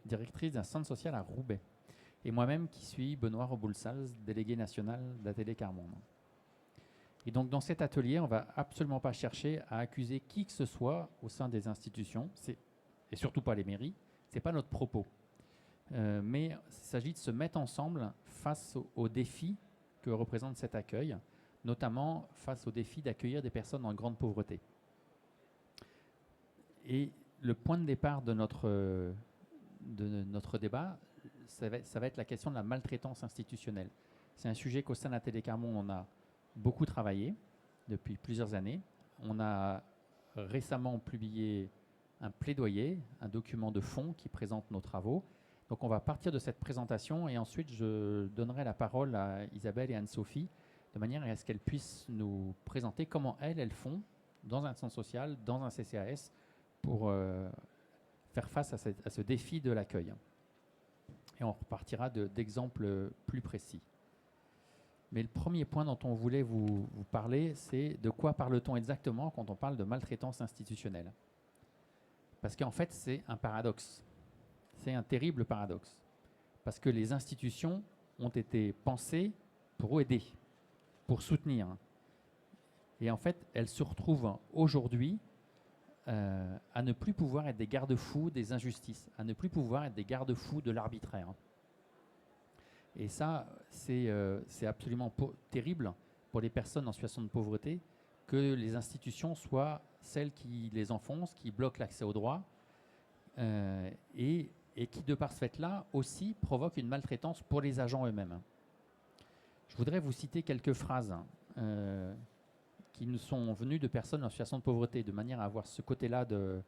directrice d'un centre social à Roubaix. Et moi-même qui suis Benoît Roboulsals, délégué national d'Atelier Carmonde. Et donc dans cet atelier, on ne va absolument pas chercher à accuser qui que ce soit au sein des institutions, et surtout pas les mairies, ce n'est pas notre propos. Mais il s'agit de se mettre ensemble face aux défis que représente cet accueil, notamment face au défi d'accueillir des personnes en grande pauvreté. Et le point de départ de notre débat, ça va être la question de la maltraitance institutionnelle. C'est un sujet qu'au sein de l'Atelier Carmonde, on a beaucoup travaillé depuis plusieurs années. On a récemment publié un plaidoyer, un document de fond qui présente nos travaux. Donc on va partir de cette présentation et ensuite je donnerai la parole à Isabelle et Anne-Sophie de manière à ce qu'elles puissent nous présenter comment elles font dans un centre social, dans un CCAS pour faire face à ce défi de l'accueil. Et on repartira d'exemples plus précis. Mais le premier point dont on voulait vous parler, c'est de quoi parle-t-on exactement quand on parle de maltraitance institutionnelle? Parce qu'en fait, c'est un paradoxe. C'est un terrible paradoxe. Parce que les institutions ont été pensées pour aider, pour soutenir. Et en fait, elles se retrouvent aujourd'hui à ne plus pouvoir être des garde-fous des injustices, à ne plus pouvoir être des garde-fous de l'arbitraire. Et ça, c'est absolument terrible pour les personnes en situation de pauvreté que les institutions soient celles qui les enfoncent, qui bloquent l'accès aux droits et qui, de par ce fait-là, aussi provoquent une maltraitance pour les agents eux-mêmes. Je voudrais vous citer quelques phrases qui nous sont venues de personnes en situation de pauvreté, de manière à avoir ce côté-là de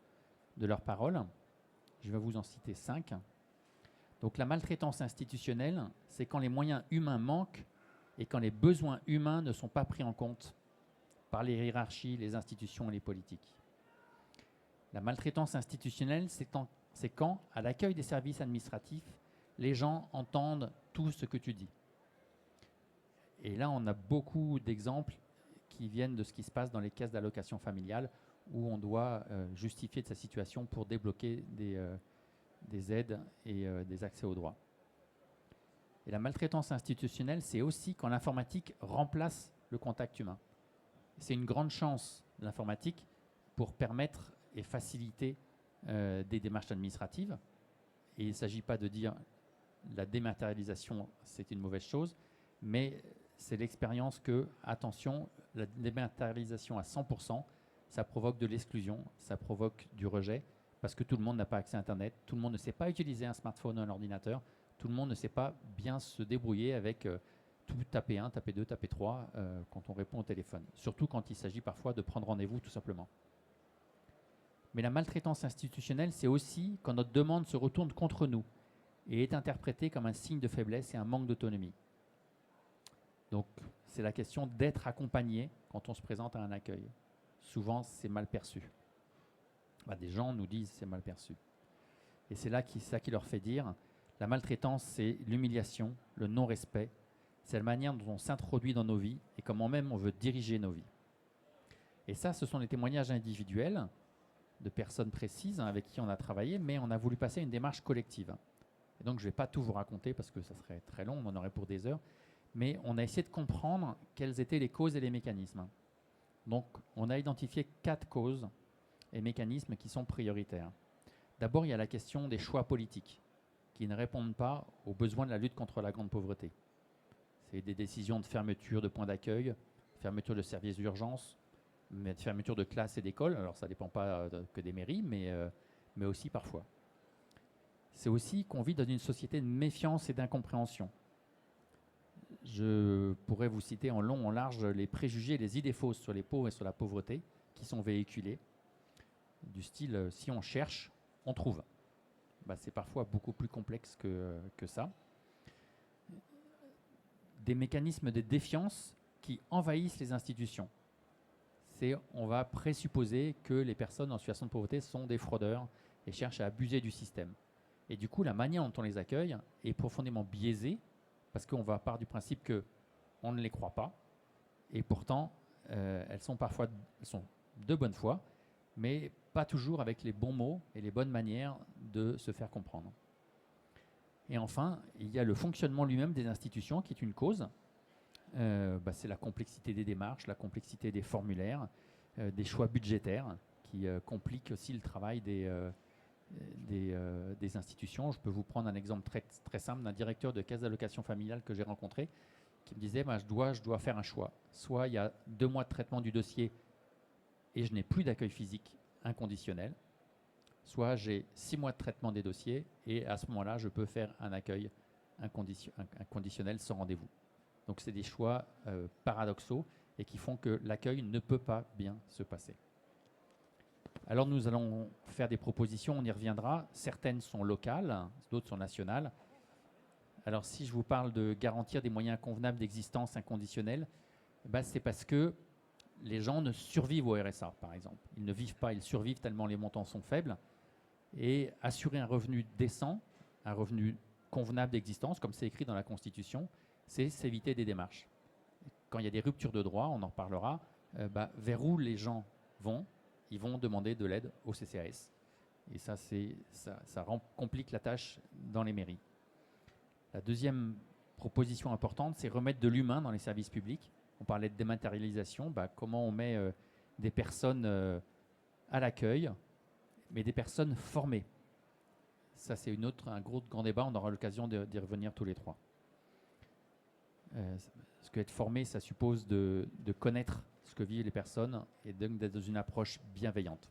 leurs paroles. Je vais vous en citer 5. Donc la maltraitance institutionnelle, c'est quand les moyens humains manquent et quand les besoins humains ne sont pas pris en compte par les hiérarchies, les institutions et les politiques. La maltraitance institutionnelle, c'est quand, à l'accueil des services administratifs, les gens entendent tout ce que tu dis. Et là, on a beaucoup d'exemples qui viennent de ce qui se passe dans les caisses d'allocation familiale où on doit justifier de sa situation pour débloquer des aides et des accès aux droits. Et la maltraitance institutionnelle, c'est aussi quand l'informatique remplace le contact humain. C'est une grande chance de l'informatique pour permettre et faciliter des démarches administratives. Et il ne s'agit pas de dire la dématérialisation, c'est une mauvaise chose, mais c'est l'expérience que, attention, la dématérialisation à 100%, ça provoque de l'exclusion, ça provoque du rejet, parce que tout le monde n'a pas accès à Internet, tout le monde ne sait pas utiliser un smartphone ou un ordinateur, tout le monde ne sait pas bien se débrouiller avec tout taper 1, taper 2, taper 3 quand on répond au téléphone. Surtout quand il s'agit parfois de prendre rendez-vous tout simplement. Mais la maltraitance institutionnelle, c'est aussi quand notre demande se retourne contre nous et est interprétée comme un signe de faiblesse et un manque d'autonomie. Donc, c'est la question d'être accompagné quand on se présente à un accueil. Souvent, c'est mal perçu. Des gens nous disent c'est mal perçu. Et c'est ça qui leur fait dire la maltraitance, c'est l'humiliation, le non-respect. C'est la manière dont on s'introduit dans nos vies et comment même on veut diriger nos vies. Et ça, ce sont des témoignages individuels de personnes précises avec qui on a travaillé, mais on a voulu passer à une démarche collective. Et donc, je ne vais pas tout vous raconter parce que ça serait très long, on en aurait pour des heures. Mais on a essayé de comprendre quelles étaient les causes et les mécanismes. Donc, on a identifié 4 causes et mécanismes qui sont prioritaires. D'abord, il y a la question des choix politiques qui ne répondent pas aux besoins de la lutte contre la grande pauvreté. C'est des décisions de fermeture de points d'accueil, fermeture de services d'urgence, fermeture de classes et d'écoles. Alors, ça ne dépend pas que des mairies, mais aussi parfois. C'est aussi qu'on vit dans une société de méfiance et d'incompréhension. Je pourrais vous citer en long, en large, les préjugés, les idées fausses sur les pauvres et sur la pauvreté qui sont véhiculés, du style « si on cherche, on trouve ». C'est parfois beaucoup plus complexe que ça. Des mécanismes de défiance qui envahissent les institutions. On va présupposer que les personnes en situation de pauvreté sont des fraudeurs et cherchent à abuser du système. Et du coup, la manière dont on les accueille est profondément biaisée parce qu'on va part du principe qu'on ne les croit pas. Et pourtant, elles sont de bonne foi, mais pas toujours avec les bons mots et les bonnes manières de se faire comprendre. Et enfin, il y a le fonctionnement lui-même des institutions qui est une cause. C'est la complexité des démarches, la complexité des formulaires, des choix budgétaires qui compliquent aussi le travail des institutions. Je peux vous prendre un exemple très, très simple d'un directeur de caisse d'allocation familiale que j'ai rencontré qui me disait je dois faire un choix. Soit il y a 2 mois de traitement du dossier et je n'ai plus d'accueil physique inconditionnel, soit j'ai 6 mois de traitement des dossiers et à ce moment-là, je peux faire un accueil inconditionnel sans rendez-vous. Donc c'est des choix paradoxaux et qui font que l'accueil ne peut pas bien se passer. Alors nous allons faire des propositions, on y reviendra. Certaines sont locales, d'autres sont nationales. Alors si je vous parle de garantir des moyens convenables d'existence inconditionnelle, c'est parce que les gens ne survivent au RSA, par exemple. Ils ne vivent pas, ils survivent tellement les montants sont faibles. Et assurer un revenu décent, un revenu convenable d'existence, comme c'est écrit dans la Constitution, c'est s'éviter des démarches. Quand il y a des ruptures de droit, on en reparlera, vers où les gens vont, ils vont demander de l'aide au CCAS. Et ça complique la tâche dans les mairies. La deuxième proposition importante, c'est remettre de l'humain dans les services publics. On parlait de dématérialisation, comment on met des personnes à l'accueil, mais des personnes formées. Ça, c'est un grand débat, on aura l'occasion d'y revenir tous les trois. Parce qu'être formé, ça suppose de connaître ce que vivent les personnes et donc d'être dans une approche bienveillante.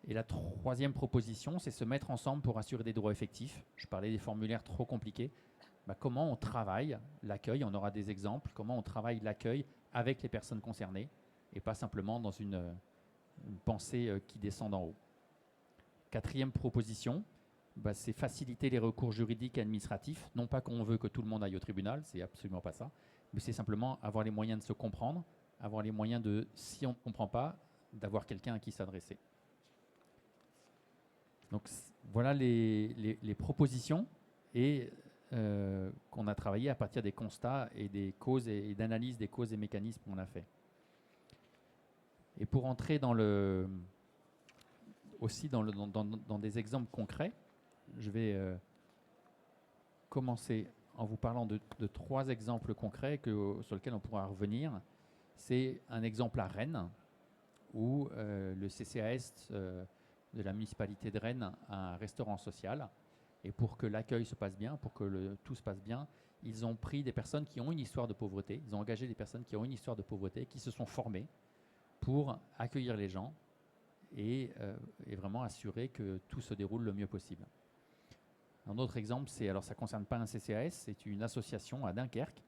Et la troisième proposition, c'est se mettre ensemble pour assurer des droits effectifs. Je parlais des formulaires trop compliqués. Comment on travaille l'accueil, on aura des exemples, comment on travaille l'accueil avec les personnes concernées et pas simplement dans une pensée qui descend d'en haut. Quatrième proposition, c'est faciliter les recours juridiques et administratifs. Non pas qu'on veut que tout le monde aille au tribunal, c'est absolument pas ça, mais c'est simplement avoir les moyens de se comprendre, avoir les moyens de, si on ne comprend pas, d'avoir quelqu'un à qui s'adresser. Donc voilà les propositions et qu'on a travaillé à partir des constats et des causes et d'analyse des causes et mécanismes qu'on a fait. Et pour entrer dans des exemples concrets, je vais commencer en vous parlant de 3 exemples concrets sur lesquels on pourra revenir. C'est un exemple à Rennes où le CCAS de la municipalité de Rennes a un restaurant social. Et pour que l'accueil se passe bien, pour que tout se passe bien, ils ont pris des personnes qui ont une histoire de pauvreté. Ils ont engagé des personnes qui ont une histoire de pauvreté, qui se sont formées pour accueillir les gens et vraiment assurer que tout se déroule le mieux possible. Un autre exemple, alors ça ne concerne pas un CCAS, c'est une association à Dunkerque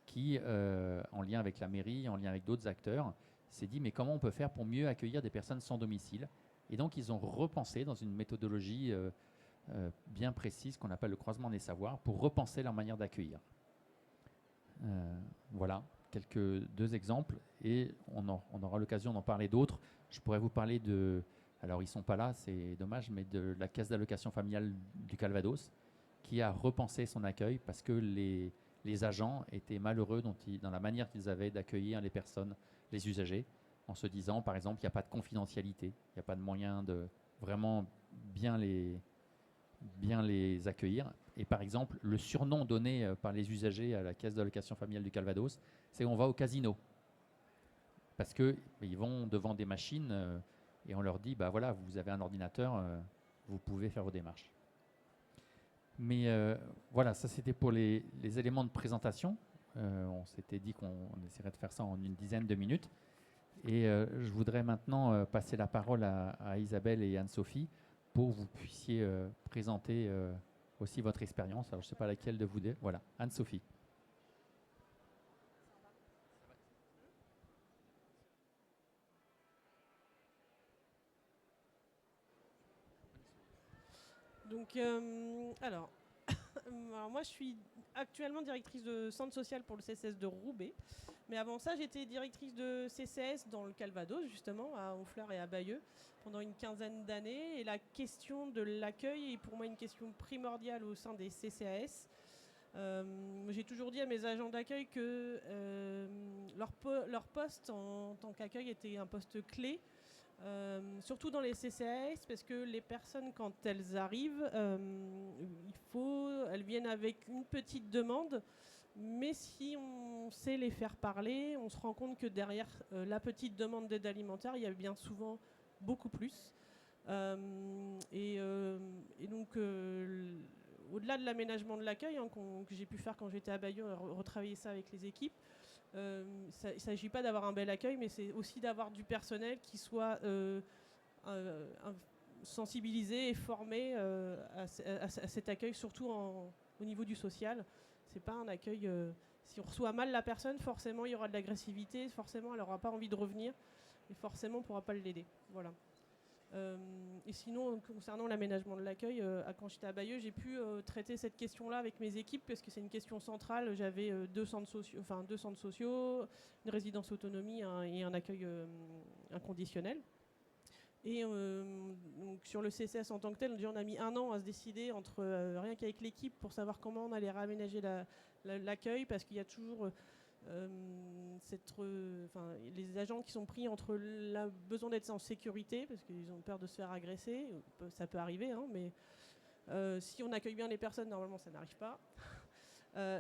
qui, en lien avec la mairie, en lien avec d'autres acteurs, s'est dit mais comment on peut faire pour mieux accueillir des personnes sans domicile. Et donc ils ont repensé dans une méthodologie bien précise qu'on appelle le croisement des savoirs pour repenser leur manière d'accueillir. Voilà, 2 exemples et on aura l'occasion d'en parler d'autres. Je pourrais vous parler alors ils ne sont pas là, c'est dommage, mais de la caisse d'allocation familiale du Calvados qui a repensé son accueil parce que les agents étaient malheureux dans la manière qu'ils avaient d'accueillir les personnes, les usagers, en se disant par exemple il n'y a pas de confidentialité, il n'y a pas de moyen de vraiment bien les accueillir. Et par exemple, le surnom donné par les usagers à la caisse d'allocation familiale du Calvados, c'est on va au casino. Parce qu'ils vont devant des machines et on leur dit, voilà, vous avez un ordinateur, vous pouvez faire vos démarches. Mais voilà, ça c'était pour les éléments de présentation. On s'était dit qu'on essaierait de faire ça en une dizaine de minutes. Et je voudrais maintenant passer la parole à Isabelle et Anne-Sophie pour que vous puissiez présenter aussi votre expérience. Alors, je ne sais pas laquelle de vous deux. Voilà, Anne-Sophie. Donc, alors moi, je suis actuellement directrice de centre social pour le CCS de Roubaix. Mais avant ça, j'étais directrice de CCS dans le Calvados, justement, à Honfleur et à Bayeux, pendant une quinzaine d'années. Et la question de l'accueil est pour moi une question primordiale au sein des CCAS. J'ai toujours dit à mes agents d'accueil que leur poste en tant qu'accueil était un poste clé. Surtout dans les CCAS, parce que les personnes, quand elles arrivent, il faut. Elles viennent avec une petite demande, mais si on sait les faire parler, on se rend compte que derrière la petite demande d'aide alimentaire, il y a bien souvent beaucoup plus. Et donc, au-delà de l'aménagement de l'accueil que j'ai pu faire quand j'étais à Bayeux, retravailler ça avec les équipes, il ne s'agit pas d'avoir un bel accueil, mais c'est aussi d'avoir du personnel qui soit sensibilisé et formé à cet accueil, surtout au niveau du social. C'est pas un accueil... si on reçoit mal la personne, forcément il y aura de l'agressivité, forcément elle n'aura pas envie de revenir, et forcément on ne pourra pas l'aider. Voilà. Et sinon, concernant l'aménagement de l'accueil, quand j'étais à Bayeux, j'ai pu traiter cette question-là avec mes équipes parce que c'est une question centrale. J'avais deux centres sociaux, une résidence autonomie et un accueil inconditionnel. Et donc sur le CCS en tant que tel, on a mis 1 an à se décider entre rien qu'avec l'équipe pour savoir comment on allait réaménager l'accueil, parce qu'il y a toujours les agents qui sont pris entre le besoin d'être en sécurité, parce qu'ils ont peur de se faire agresser, ça peut arriver, hein, mais si on accueille bien les personnes, normalement ça n'arrive pas.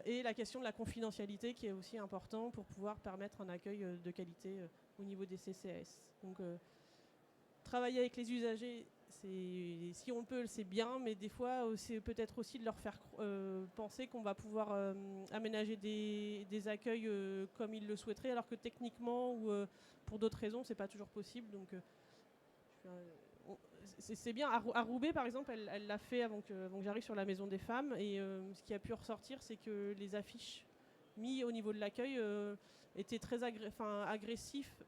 Et la question de la confidentialité qui est aussi important pour pouvoir permettre un accueil de qualité au niveau des CCAS. Donc, travailler avec les usagers, si on peut, c'est bien, mais des fois, c'est peut-être aussi de leur faire penser qu'on va pouvoir aménager des accueils comme ils le souhaiteraient, alors que techniquement ou pour d'autres raisons, c'est pas toujours possible. Donc, c'est bien. À Roubaix, par exemple, elle l'a fait avant que j'arrive sur la Maison des Femmes, et ce qui a pu ressortir, c'est que les affiches mises au niveau de l'accueil étaient très agressifs.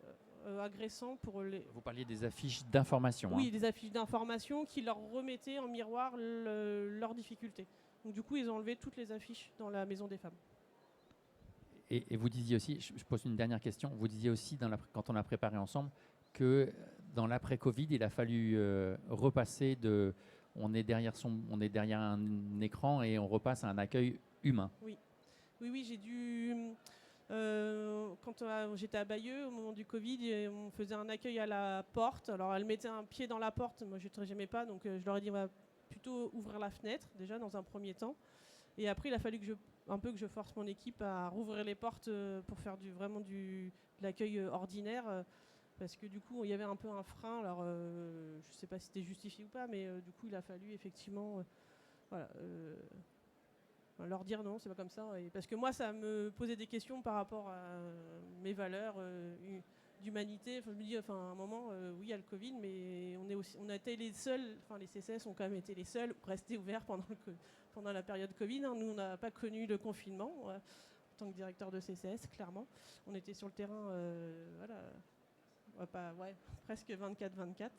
Agressant pour les... Vous parliez des affiches d'information. Oui, des affiches d'information qui leur remettaient en miroir leurs difficultés. Donc du coup, ils ont enlevé toutes les affiches dans la Maison des Femmes. Et vous disiez aussi, je pose une dernière question, vous disiez aussi quand on a préparé ensemble que dans l'après-Covid, il a fallu repasser de... On est derrière un écran et on repasse à un accueil humain. Oui, j'ai dû... quand j'étais à Bayeux, au moment du Covid, on faisait un accueil à la porte. Alors elle mettait un pied dans la porte, moi je n'aimais pas, donc je leur ai dit on va plutôt ouvrir la fenêtre déjà dans un premier temps. Et après il a fallu que je force mon équipe à rouvrir les portes pour faire de l'accueil ordinaire. Parce que du coup il y avait un peu un frein. Alors je ne sais pas si c'était justifié ou pas, mais du coup il a fallu effectivement... leur dire non, c'est pas comme ça. Et parce que moi, ça me posait des questions par rapport à mes valeurs d'humanité. Je me dis, à un moment, oui, il y a le Covid, mais on a été les seuls, les CCS ont quand même été les seuls restés ouverts pendant la période Covid. Hein. Nous, on n'a pas connu le confinement en tant que directeur de CCS, clairement. On était sur le terrain, presque 24/24.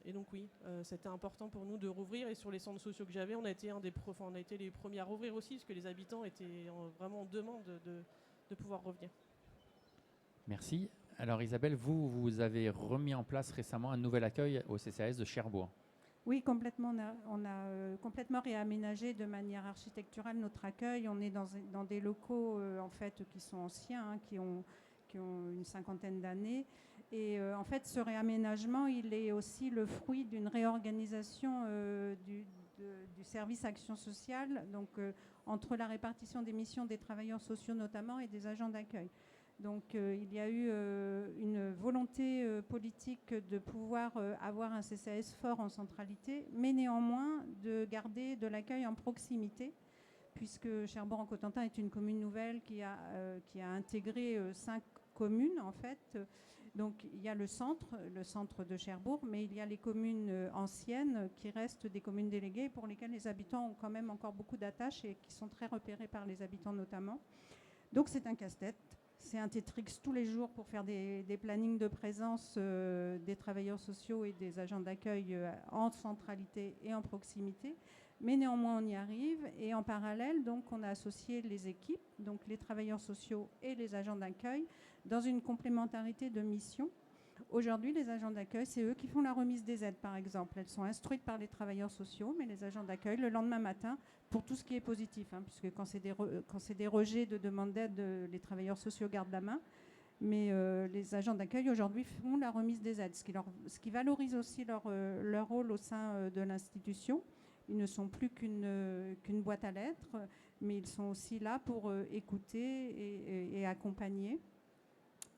Et donc oui, c'était important pour nous de rouvrir, et sur les centres sociaux que j'avais, on a été les premiers à rouvrir aussi, parce que les habitants étaient vraiment en demande de pouvoir revenir. Merci. Alors Isabelle, vous avez remis en place récemment un nouvel accueil au CCAS de Cherbourg. Oui, complètement. On a complètement réaménagé de manière architecturale notre accueil. On est dans des locaux en fait qui sont anciens, hein, qui ont une 50aine d'années. Et en fait, ce réaménagement, il est aussi le fruit d'une réorganisation du service action sociale, donc entre la répartition des missions des travailleurs sociaux notamment et des agents d'accueil. Donc il y a eu une volonté politique de pouvoir avoir un CCAS fort en centralité, mais néanmoins de garder de l'accueil en proximité, puisque Cherbourg-en-Cotentin est une commune nouvelle qui a intégré 5 communes en fait. Donc il y a le centre de Cherbourg, mais il y a les communes anciennes qui restent des communes déléguées pour lesquelles les habitants ont quand même encore beaucoup d'attaches et qui sont très repérés par les habitants notamment. Donc c'est un casse-tête, c'est un Tetrix tous les jours pour faire des plannings de présence des travailleurs sociaux et des agents d'accueil en centralité et en proximité. Mais néanmoins, on y arrive. Et en parallèle, donc, on a associé les équipes, donc les travailleurs sociaux et les agents d'accueil, dans une complémentarité de missions. Aujourd'hui, les agents d'accueil, c'est eux qui font la remise des aides, par exemple. Elles sont instruites par les travailleurs sociaux, mais les agents d'accueil, le lendemain matin, pour tout ce qui est positif, hein, puisque quand c'est des rejets de demande d'aide, les travailleurs sociaux gardent la main. Mais les agents d'accueil, aujourd'hui, font la remise des aides, ce qui valorise aussi leur rôle au sein de l'institution. Ils ne sont plus qu'une boîte à lettres, mais ils sont aussi là pour écouter et accompagner.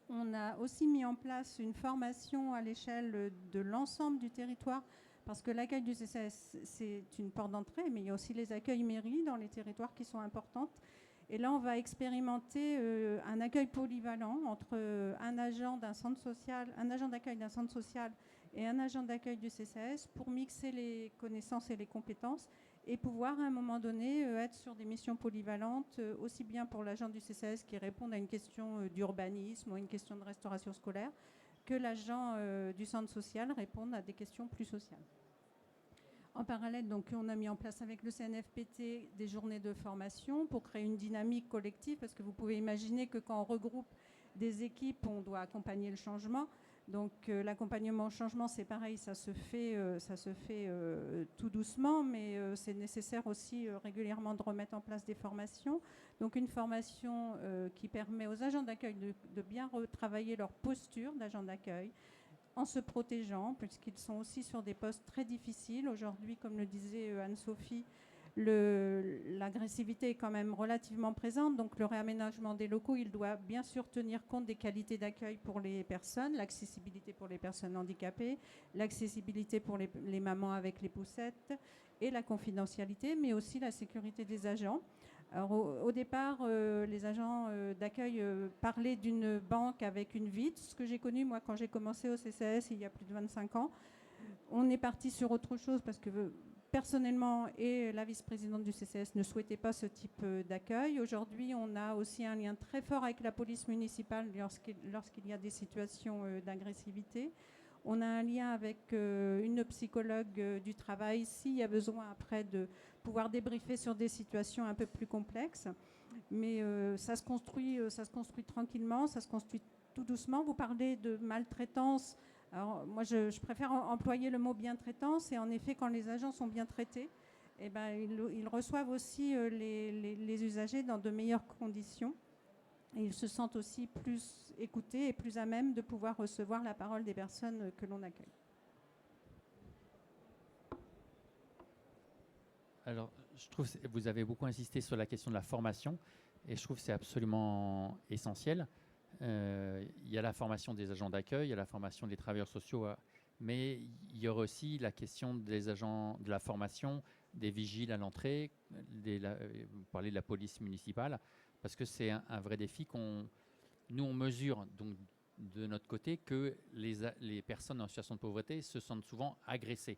On a aussi mis en place une formation à l'échelle de l'ensemble du territoire, parce que l'accueil du CCAS, c'est une porte d'entrée, mais il y a aussi les accueils mairies dans les territoires qui sont importantes. Et là, on va expérimenter un accueil polyvalent entre un agent d'un centre social, un agent d'accueil d'un centre social et un agent d'accueil du CCAS pour mixer les connaissances et les compétences et pouvoir à un moment donné être sur des missions polyvalentes, aussi bien pour l'agent du CCAS qui répond à une question d'urbanisme ou une question de restauration scolaire, que l'agent du centre social réponde à des questions plus sociales. En parallèle, donc, on a mis en place avec le CNFPT des journées de formation pour créer une dynamique collective, parce que vous pouvez imaginer que quand on regroupe des équipes, on doit accompagner le changement. Donc l'accompagnement au changement, c'est pareil, ça se fait tout doucement, mais c'est nécessaire aussi régulièrement de remettre en place des formations. Donc une formation qui permet aux agents d'accueil de bien retravailler leur posture d'agent d'accueil en se protégeant, puisqu'ils sont aussi sur des postes très difficiles. Aujourd'hui, comme le disait Anne-Sophie, l'agressivité est quand même relativement présente, donc le réaménagement des locaux, il doit bien sûr tenir compte des qualités d'accueil pour les personnes, l'accessibilité pour les personnes handicapées, l'accessibilité pour les mamans avec les poussettes et la confidentialité, mais aussi la sécurité des agents. Alors, au départ, les agents d'accueil parlaient d'une banque avec une vitre, ce que j'ai connu moi quand j'ai commencé au CCAS il y a plus de 25 ans. On est parti sur autre chose parce que personnellement et la vice-présidente du CCAS ne souhaitaient pas ce type d'accueil. Aujourd'hui, on a aussi un lien très fort avec la police municipale lorsqu'il y a des situations d'agressivité. On a un lien avec une psychologue du travail s'il y a besoin après de pouvoir débriefer sur des situations un peu plus complexes. Mais ça se construit tranquillement, ça se construit tout doucement. Vous parlez de maltraitance. Alors, moi, je préfère employer le mot bientraitance. Et en effet, quand les agents sont bien traités, eh ben, ils reçoivent aussi les usagers dans de meilleures conditions. Et ils se sentent aussi plus écoutés et plus à même de pouvoir recevoir la parole des personnes que l'on accueille. Alors, je trouve que vous avez beaucoup insisté sur la question de la formation, et je trouve que c'est absolument essentiel. Il y a la formation des agents d'accueil, il y a la formation des travailleurs sociaux, mais il y aura aussi la question des agents de la formation, des vigiles à l'entrée, vous parlez de la police municipale, parce que c'est un vrai défi nous on mesure donc de notre côté que les personnes en situation de pauvreté se sentent souvent agressées.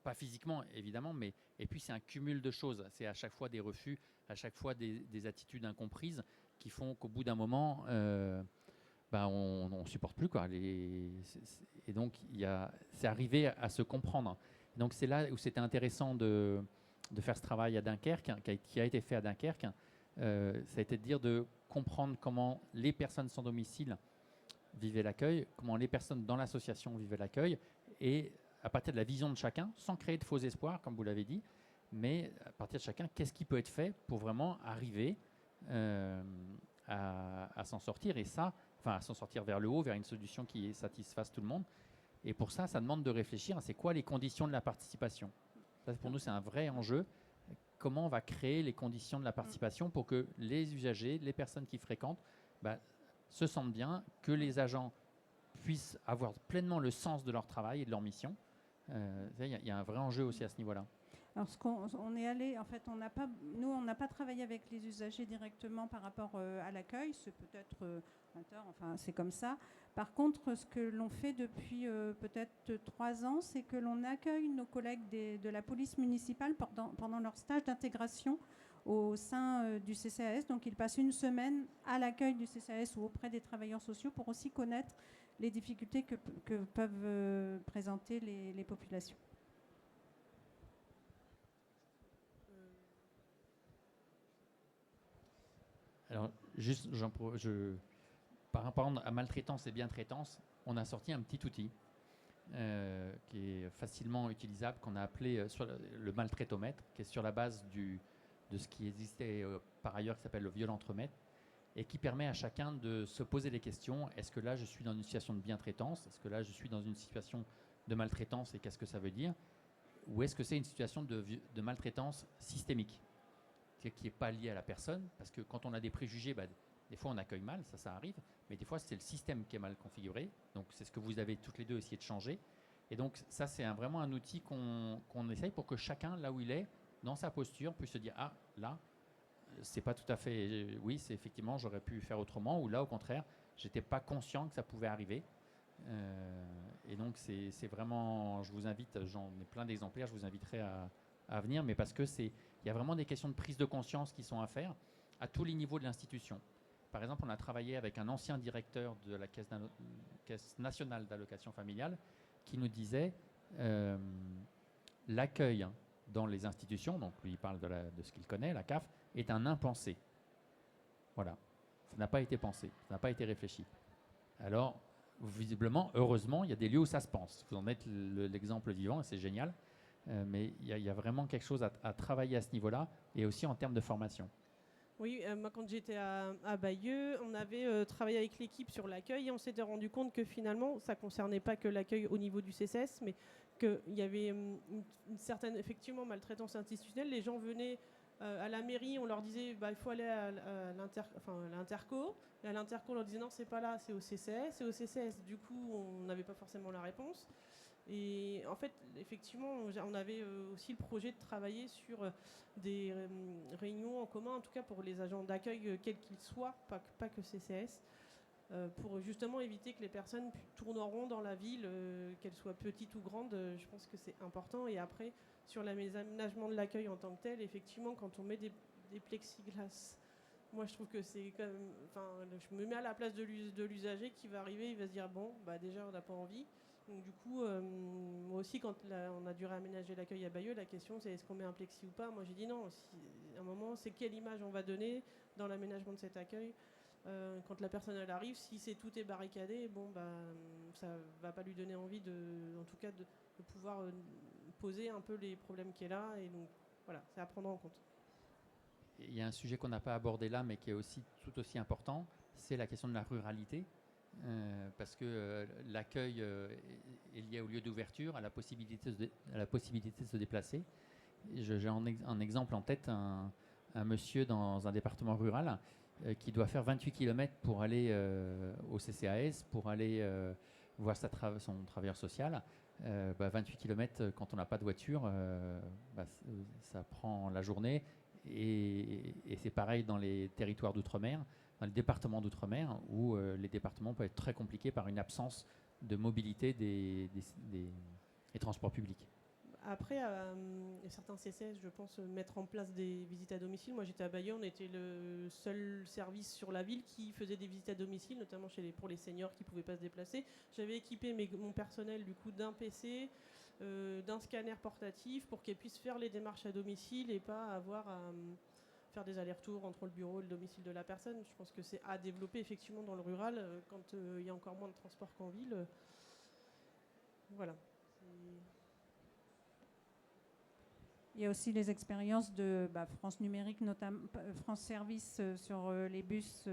Pas physiquement évidemment, mais et puis c'est un cumul de choses. C'est à chaque fois des refus, à chaque fois des attitudes incomprises qui font qu'au bout d'un moment, on supporte plus quoi. Et donc c'est arrivé à se comprendre. Donc c'est là où c'était intéressant de faire ce travail à Dunkerque, qui a été fait à Dunkerque. Ça a été de comprendre comment les personnes sans domicile vivaient l'accueil, comment les personnes dans l'association vivaient l'accueil, et à partir de la vision de chacun, sans créer de faux espoirs, comme vous l'avez dit, mais à partir de chacun, qu'est-ce qui peut être fait pour vraiment arriver à s'en sortir, à s'en sortir vers le haut, vers une solution qui satisfasse tout le monde. Et pour ça, ça demande de réfléchir à c'est quoi les conditions de la participation. Ça, pour nous, c'est un vrai enjeu. Comment on va créer les conditions de la participation pour que les usagers, les personnes qui fréquentent, se sentent bien, que les agents puissent avoir pleinement le sens de leur travail et de leur mission. Il y a un vrai enjeu aussi à ce niveau-là. Alors, on est allé, en fait, on n'a pas travaillé avec les usagers directement par rapport à l'accueil. C'est peut-être c'est comme ça. Par contre, ce que l'on fait depuis peut-être 3 ans, c'est que l'on accueille nos collègues de la police municipale pendant leur stage d'intégration au sein du CCAS. Donc, ils passent une semaine à l'accueil du CCAS ou auprès des travailleurs sociaux pour aussi connaître les difficultés que peuvent présenter les populations. Alors, juste, par rapport à maltraitance et bientraitance, on a sorti un petit outil qui est facilement utilisable, qu'on a appelé le maltraitomètre, qui est sur la base de ce qui existait par ailleurs, qui s'appelle le violentromètre, et qui permet à chacun de se poser les questions. Est-ce que là, je suis dans une situation de bientraitance? Est-ce que là, je suis dans une situation de maltraitance? Et qu'est-ce que ça veut dire? ou est-ce que c'est une situation de maltraitance systémique qui n'est pas liée à la personne? Parce que quand on a des préjugés, des fois on accueille mal, ça arrive, mais des fois c'est le système qui est mal configuré. Donc c'est ce que vous avez toutes les deux essayé de changer. Et donc ça c'est vraiment un outil qu'on essaye pour que chacun, là où il est, dans sa posture, puisse se dire ah là, c'est pas tout à fait, oui c'est effectivement j'aurais pu faire autrement, ou là au contraire, j'étais pas conscient que ça pouvait arriver. Et donc c'est vraiment, je vous invite, j'en ai plein d'exemplaires, je vous inviterai à venir, mais parce que il y a vraiment des questions de prise de conscience qui sont à faire à tous les niveaux de l'institution. Par exemple, on a travaillé avec un ancien directeur de la Caisse nationale d'allocation familiale qui nous disait l'accueil dans les institutions, donc lui il parle de ce qu'il connaît, la CAF, est un impensé. Voilà, ça n'a pas été pensé, ça n'a pas été réfléchi. Alors, visiblement, heureusement, il y a des lieux où ça se pense. Vous en êtes l'exemple vivant et c'est génial. Mais il y a vraiment quelque chose à travailler à ce niveau-là et aussi en termes de formation. Oui, moi quand j'étais à Bayeux, on avait travaillé avec l'équipe sur l'accueil et on s'était rendu compte que finalement, ça ne concernait pas que l'accueil au niveau du CCS, mais qu'il y avait une certaine, effectivement, maltraitance institutionnelle. Les gens venaient à la mairie, on leur disait il faut aller à l'interco. Et à l'interco, on leur disait non, c'est pas là, c'est au CCS. Et au CCS, du coup, on n'avait pas forcément la réponse. Et en fait, effectivement, on avait aussi le projet de travailler sur des réunions en commun, en tout cas pour les agents d'accueil, quels qu'ils soient, pas que CCS, pour justement éviter que les personnes tournent en rond dans la ville, qu'elles soient petites ou grandes. Je pense que c'est important. Et après, sur l'aménagement de l'accueil en tant que tel, effectivement, quand on met des plexiglas, moi je trouve que c'est quand même... Enfin, je me mets à la place de l'usager qui va arriver, il va se dire bon, déjà on n'a pas envie. Donc du coup, moi aussi, quand on a dû réaménager l'accueil à Bayeux, la question c'est est-ce qu'on met un plexi ou pas? Moi j'ai dit non. À un moment, c'est quelle image on va donner dans l'aménagement de cet accueil quand la personne elle arrive, si tout est barricadé, ça va pas lui donner envie en tout cas de pouvoir poser un peu les problèmes qu'il y a là. Et donc voilà, c'est à prendre en compte. Il y a un sujet qu'on n'a pas abordé là, mais qui est aussi tout aussi important, c'est la question de la ruralité. Parce que l'accueil est lié au lieu d'ouverture, à la possibilité de se déplacer. J'ai un exemple en tête, un monsieur dans un département rural qui doit faire 28 km pour aller au CCAS, pour aller voir son travailleur social. 28 km quand on n'a pas de voiture, ça prend la journée. Et c'est pareil dans les territoires d'outre-mer, dans les départements d'outre-mer, où les départements peuvent être très compliqués par une absence de mobilité des transports publics. Après, certains CCS, je pense, mettre en place des visites à domicile. Moi, j'étais à Bayeux, on était le seul service sur la ville qui faisait des visites à domicile, notamment pour les seniors qui ne pouvaient pas se déplacer. J'avais équipé mon personnel du coup d'un PC, d'un scanner portatif pour qu'ils puissent faire les démarches à domicile et pas avoir à faire des allers-retours entre le bureau et le domicile de la personne. Je pense que c'est à développer effectivement dans le rural quand il y a encore moins de transport qu'en ville. Voilà. Il y a aussi les expériences de France Numérique, notamment France Service sur les bus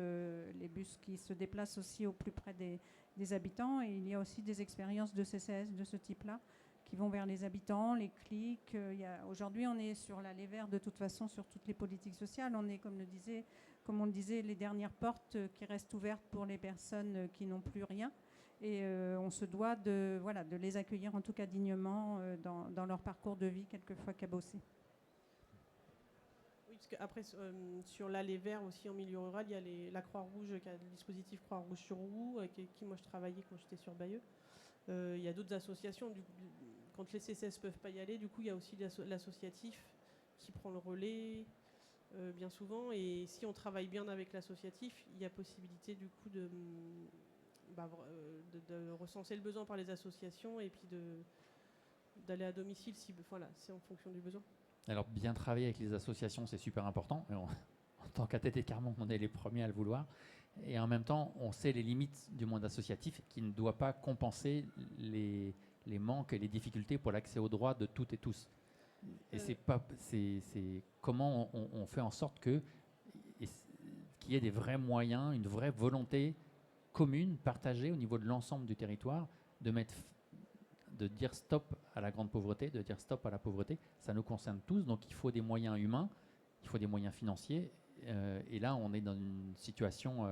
qui se déplacent aussi au plus près des habitants. Et il y a aussi des expériences de CCS de ce type-là qui vont vers les habitants, les clics. Aujourd'hui, on est sur l'allée verte de toute façon sur toutes les politiques sociales. On est, comme on le disait, les dernières portes qui restent ouvertes pour les personnes qui n'ont plus rien. Et on se doit de les accueillir en tout cas dignement dans leur parcours de vie, quelquefois cabossé. Oui, parce qu'après, sur l'allée vert aussi en milieu rural, il y a la Croix-Rouge qui a le dispositif Croix-Rouge sur roue, avec qui moi je travaillais quand j'étais sur Bayeux. Il y a d'autres associations. Quand les CCS ne peuvent pas y aller, du coup, il y a aussi l'associatif qui prend le relais bien souvent. Et si on travaille bien avec l'associatif, il y a possibilité du coup de recenser le besoin par les associations et puis d'aller à domicile c'est en fonction du besoin. Alors bien travailler avec les associations, c'est super important. En tant qu'ATT Carmont, on est les premiers à le vouloir. Et en même temps, on sait les limites du monde associatif qui ne doit pas compenser les manques et les difficultés pour l'accès aux droits de toutes et tous. Et c'est comment on fait en sorte qu'il y ait des vrais moyens, une vraie volonté commune, partagée au niveau de l'ensemble du territoire, de mettre de dire stop à la grande pauvreté, de dire stop à la pauvreté. Ça nous concerne tous, donc il faut des moyens humains, il faut des moyens financiers. Et là, on est dans une situation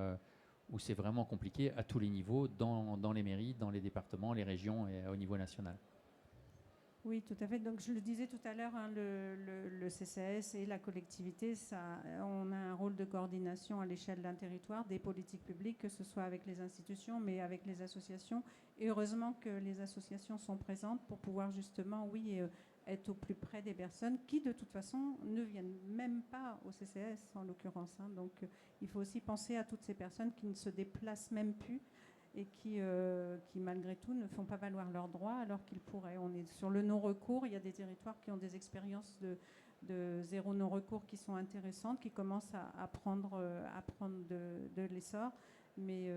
où c'est vraiment compliqué à tous les niveaux, dans les mairies, dans les départements, les régions et au niveau national. Oui, tout à fait. Donc, je le disais tout à l'heure, hein, le CCAS et la collectivité, on a un rôle de coordination à l'échelle d'un territoire, des politiques publiques, que ce soit avec les institutions, mais avec les associations. Et heureusement que les associations sont présentes pour pouvoir justement, oui, être au plus près des personnes qui, de toute façon, ne viennent même pas au CCAS, en l'occurrence. Hein. Donc, il faut aussi penser à toutes ces personnes qui ne se déplacent même plus et qui, malgré tout, ne font pas valoir leurs droits alors qu'ils pourraient. On est sur le non-recours. Il y a des territoires qui ont des expériences de zéro non-recours qui sont intéressantes, qui commencent à prendre de l'essor. Mais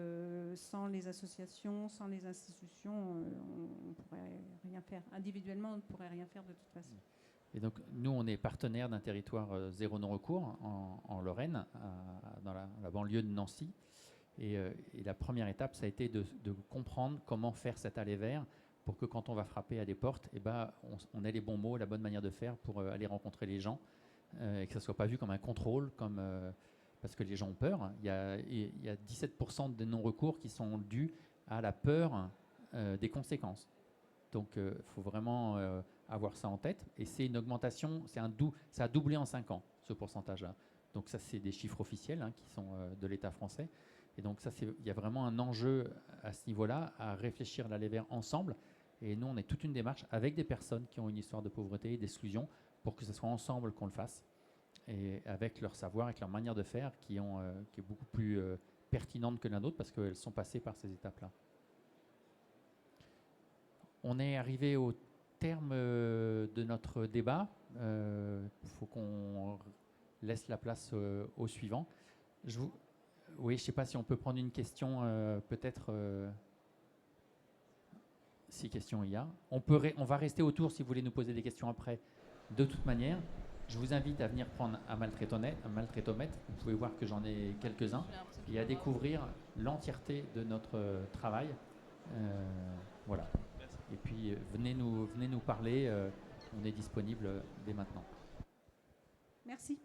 sans les associations, sans les institutions, on ne pourrait rien faire. Individuellement, on ne pourrait rien faire de toute façon. Et donc, nous, on est partenaire d'un territoire zéro non-recours en Lorraine, dans la banlieue de Nancy. Et la première étape, ça a été de comprendre comment faire cet aller vers pour que quand on va frapper à des portes, on ait les bons mots, la bonne manière de faire pour aller rencontrer les gens et que ça ne soit pas vu comme un contrôle, parce que les gens ont peur. Il y a 17% des non-recours qui sont dus à la peur des conséquences. Donc, il faut vraiment avoir ça en tête. Et c'est une augmentation, ça a doublé en 5 ans, ce pourcentage-là. Donc ça, c'est des chiffres officiels qui sont de l'État français. Et donc ça, il y a vraiment un enjeu à ce niveau-là, à réfléchir à l'aller vers ensemble. Et nous, on est toute une démarche avec des personnes qui ont une histoire de pauvreté et d'exclusion pour que ce soit ensemble qu'on le fasse. Et avec leur savoir, avec leur manière de faire qui est beaucoup plus pertinente que la nôtre parce qu'elles sont passées par ces étapes-là. On est arrivé au terme de notre débat. Il faut qu'on laisse la place au suivant. Oui, je ne sais pas si on peut prendre une question, peut-être, si question il y a. On va rester autour si vous voulez nous poser des questions après. De toute manière, je vous invite à venir prendre un maltraitomètre. Vous pouvez voir que j'en ai quelques-uns et à découvrir l'entièreté de notre travail. Voilà. Et puis, venez nous parler. On est disponible dès maintenant. Merci.